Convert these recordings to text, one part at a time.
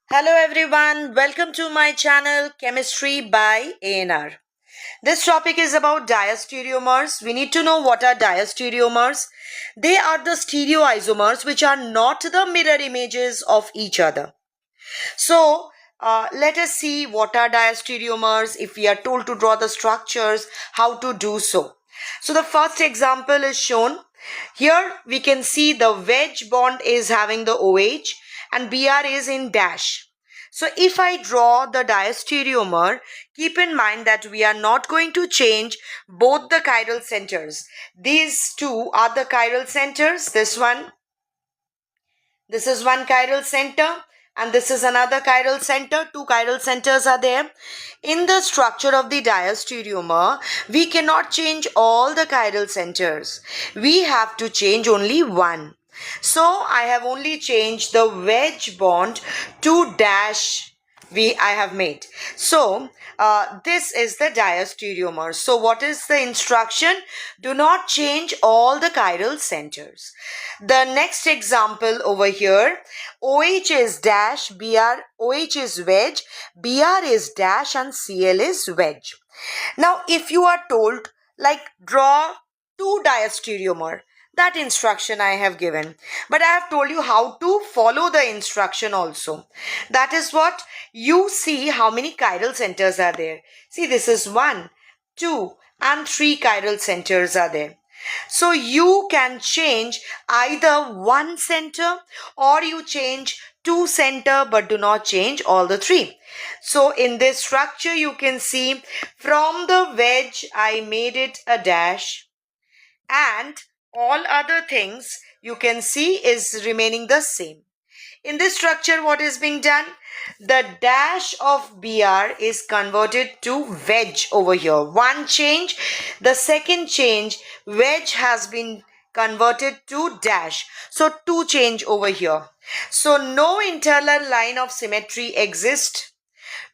Hello everyone, welcome to my channel Chemistry by ANR. This topic is about diastereomers. We need to know what are diastereomers. They are the stereoisomers which are not the mirror images of each other. So, let us see what are diastereomers. If we are told to draw the structures, how to do so. So, the first example is shown. Here we can see the wedge bond is having the OH and Br is in dash. So if I draw the diastereomer, keep in mind that we are not going to change both the chiral centers. These two are the chiral centers. This is one chiral center and this is another chiral center. Two chiral centers are there. In the structure of the diastereomer, we cannot change all the chiral centers. We have to change only one. So I have only changed the wedge bond to dash I have made. So this is the diastereomer. So what is the instruction? Do not change all the chiral centers. The next example over here, OH is dash, OH is wedge, Br is dash and Cl is wedge. Now if you are told like draw two diastereomer, that instruction I have given, but I have told you how to follow the instruction also. That is what you see how many chiral centers are there. See, this is 1, 2 and 3 chiral centers are there. So you can change either one center or you change two center, but do not change all the three. So in this structure you can see from the wedge I made it a dash and all other things you can see is remaining the same. In this structure, what is being done? The dash of Br is converted to wedge over here. One change. The second change, wedge has been converted to dash. So two change over here. So no internal line of symmetry exists.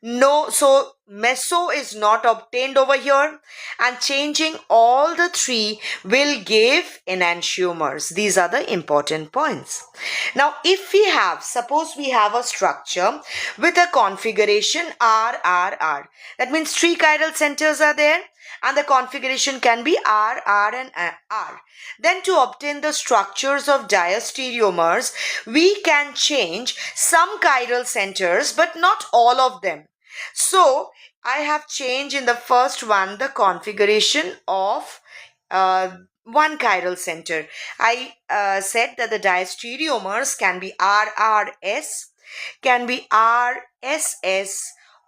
No, so meso is not obtained over here, and changing all the three will give enantiomers. These are the important points. Now if we have, suppose we have a structure with a configuration RRR, that means three chiral centers are there and the configuration can be R, R and R. Then to obtain the structures of diastereomers, we can change some chiral centers but not all of them. So I have changed in the first one the configuration of one chiral center. I said that the diastereomers can be RRS, can be RSS,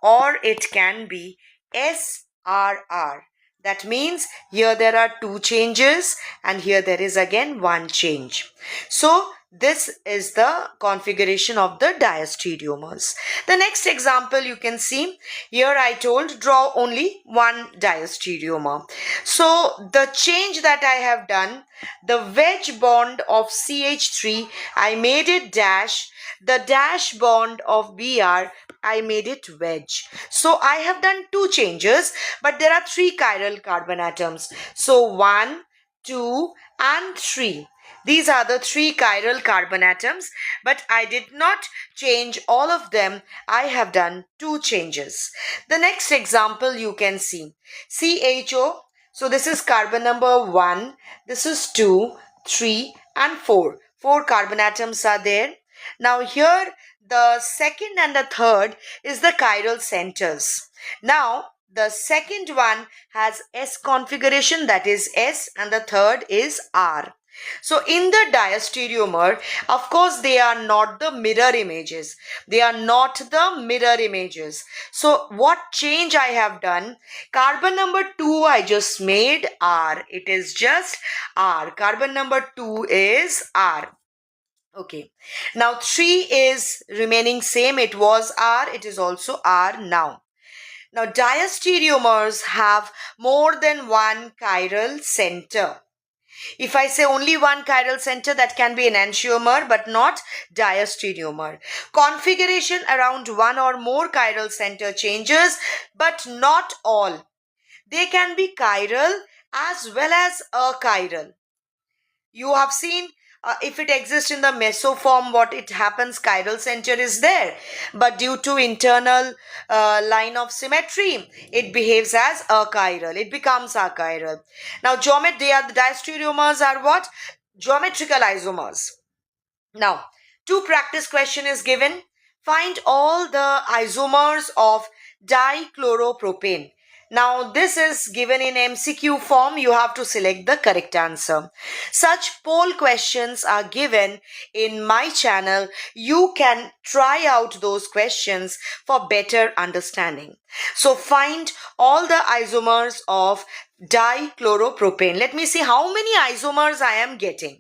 or it can be SRR. That means here there are two changes and here there is again one change. So this is the configuration of the diastereomers. The next example you can see here I told draw only one diastereomer. So the change that I have done, the wedge bond of CH3 I made it dash, the dash bond of Br I made it wedge. So I have done two changes, but there are three chiral carbon atoms. So 1, 2 and 3. These are the three chiral carbon atoms, but I did not change all of them. I have done two changes. The next example you can see CHO. So this is carbon number 1, this is 2, 3 and 4. 4 carbon atoms are there. Now here the second and the third is the chiral centers. Now the second one has S configuration, that is S, and the third is R. So in the diastereomer, of course they are not the mirror images. They are not the mirror images. So what change I have done? Carbon number 2 I just made R. It is just R. Carbon number 2 is R. Okay. Now 3 is remaining same. It was R. It is also R now. Now diastereomers have more than one chiral center. If I say only one chiral center, that can be enantiomer but not diastereomer. Configuration around one or more chiral center changes, but not all. They can be chiral as well as achiral. You have seen if it exists in the mesoform, what it happens, chiral center is there, but due to internal line of symmetry, it behaves as achiral. It becomes achiral. Now, the diastereomers are what? Geometrical isomers. Now, two practice question is given. Find all the isomers of dichloropropane. Now, this is given in MCQ form. You have to select the correct answer. Such poll questions are given in my channel. You can try out those questions for better understanding. So, find all the isomers of dichloropropane. Let me see how many isomers I am getting.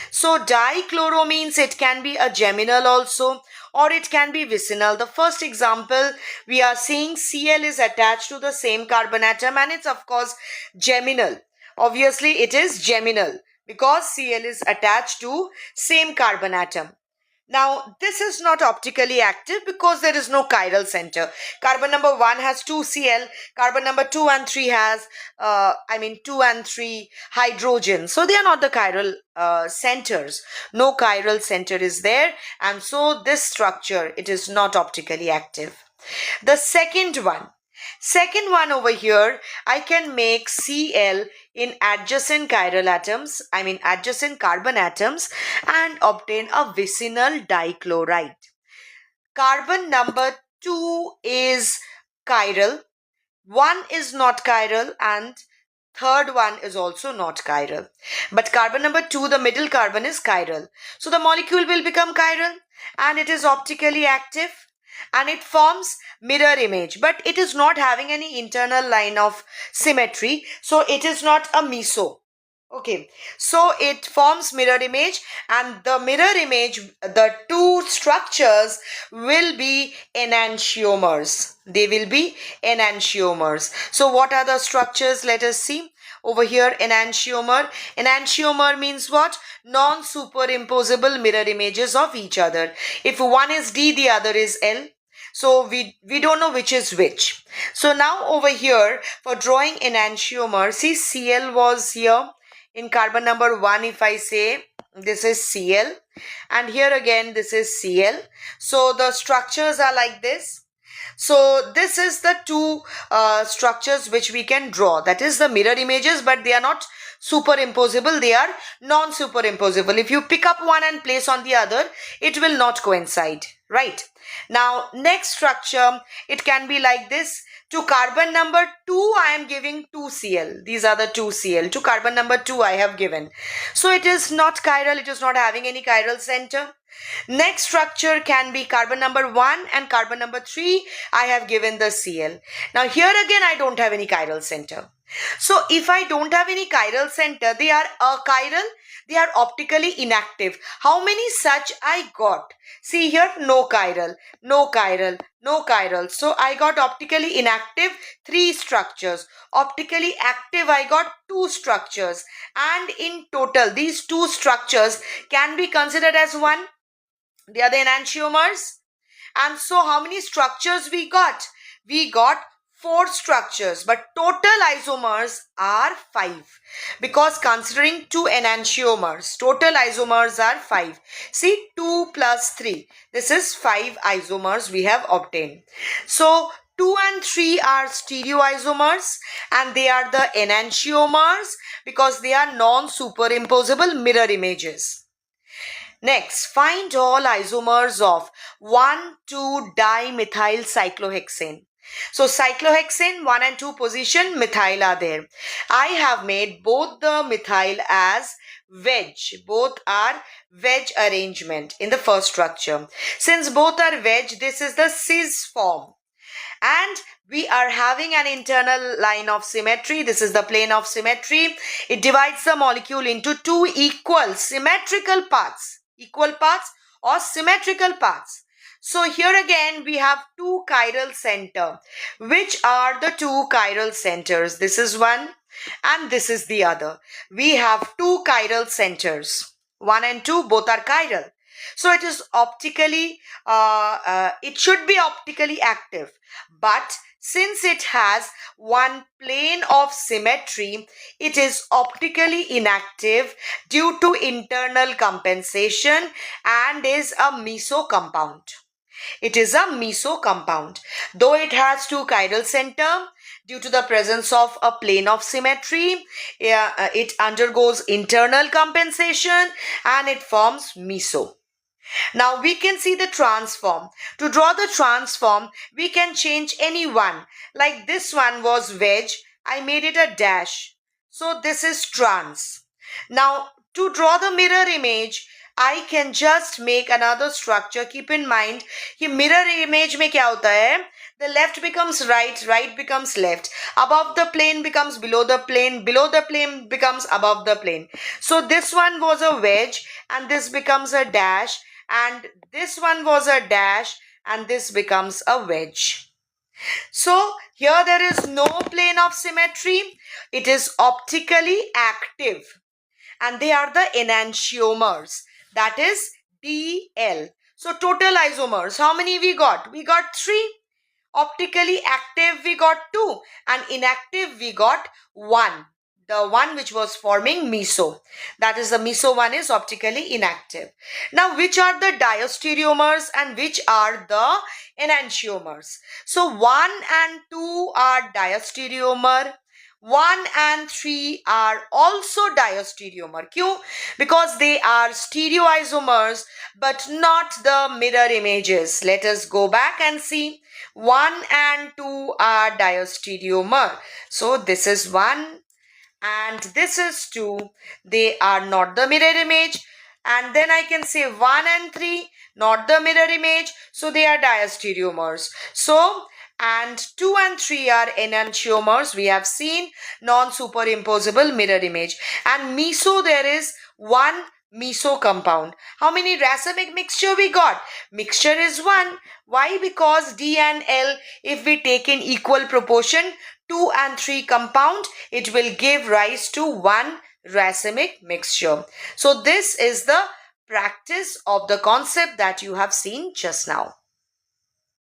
So dichloro means it can be a geminal also, or it can be vicinal. The first example, we are seeing Cl is attached to the same carbon atom, and it's of course geminal. Obviously it is geminal because Cl is attached to same carbon atom. Now, this is not optically active because there is no chiral center. Carbon number 1 has 2 Cl. Carbon number 2 and 3 has, 2 and 3 hydrogen. So, they are not the chiral centers. No chiral center is there. And so, this structure, it is not optically active. The second one over here, I can make Cl in adjacent chiral atoms, adjacent carbon atoms, and obtain a vicinal dichloride. Carbon number 2 is chiral, 1 is not chiral, and third one is also not chiral. But carbon number 2, the middle carbon, is chiral. So the molecule will become chiral and it is optically active. And it forms mirror image, but it is not having any internal line of symmetry, so it is not a meso. Okay, so it forms mirror image, and the mirror image, the two structures will be enantiomers. They will be enantiomers. So what are the structures? Let us see. Over here, enantiomer. Enantiomer means what? Non-superimposable mirror images of each other. If one is D, the other is L. So we don't know which is which. So now over here, for drawing enantiomer, see Cl was here. In carbon number 1, if I say this is Cl, and here again this is Cl. So the structures are like this. So this is the two structures which we can draw. That is the mirror images, but they are not superimposable. They are non-superimposable. If you pick up one and place on the other, it will not coincide. Right. Now, next structure, it can be like this. To carbon number 2, I am giving 2 Cl. These are the 2 Cl. To carbon number 2, I have given. So it is not chiral. It is not having any chiral center. Next structure can be carbon number 1 and carbon number 3. I have given the Cl. Now here again I don't have any chiral center. So if I don't have any chiral center, they are achiral. They are optically inactive. How many such I got? See here, no chiral, no chiral, no chiral. So I got optically inactive 3 structures. Optically active I got 2 structures. And in total these 2 structures can be considered as one. They are the enantiomers. And so how many structures we got? We got 4 structures, but total isomers are 5. Because considering 2 enantiomers, total isomers are 5. See, 2 plus 3. This is 5 isomers we have obtained. So 2 and 3 are stereoisomers, and they are the enantiomers because they are non-superimposable mirror images. Next, find all isomers of 1,2-dimethyl cyclohexane. So cyclohexane 1 and 2 position, methyl are there. I have made both the methyl as wedge. Both are wedge arrangement in the first structure. Since both are wedge, this is the cis form. And we are having an internal line of symmetry. This is the plane of symmetry. It divides the molecule into 2 equal symmetrical parts. Equal parts or symmetrical parts. So here again we have 2 chiral center. Which are the 2 chiral centers? This is one and this is the other. We have 2 chiral centers. 1 and 2 both are chiral. So it is optically, it should be optically active. But Since it has one plane of symmetry, it is optically inactive due to internal compensation and is a meso compound. It is a meso compound. Though it has two chiral center, due to the presence of a plane of symmetry, it undergoes internal compensation and it forms meso. Now we can see the transform. To draw the transform, we can change any one. Like this one was wedge, I made it a dash. So this is trans. Now to draw the mirror image, I can just make another structure. Keep in mind, कि mirror image में क्या होता है? The left becomes right, right becomes left. Above the plane becomes below the plane becomes above the plane. So this one was a wedge and this becomes a dash, and this one was a dash and this becomes a wedge. So here there is no plane of symmetry. It is optically active and they are the enantiomers, that is DL. So total isomers, how many we got? We got 3. Optically active we got 2 and inactive we got 1. The one which was forming meso. That is the meso one is optically inactive. Now which are the diastereomers and which are the enantiomers? So 1 and 2 are diastereomer. 1 and 3 are also diastereomer. Kyun? Because they are stereoisomers but not the mirror images. Let us go back and see. 1 and 2 are diastereomer. So this is 1 and this is 2. They are not the mirror image. And then I can say 1 and 3, not the mirror image. So they are diastereomers. So, and 2 and 3 are enantiomers. We have seen non-superimposable mirror image. And meso, there is one meso compound. How many racemic mixture we got? Mixture is 1. Why? Because D and L, if we take in equal proportion, 2 and 3 compound, it will give rise to one racemic mixture. So this is the practice of the concept that you have seen just now.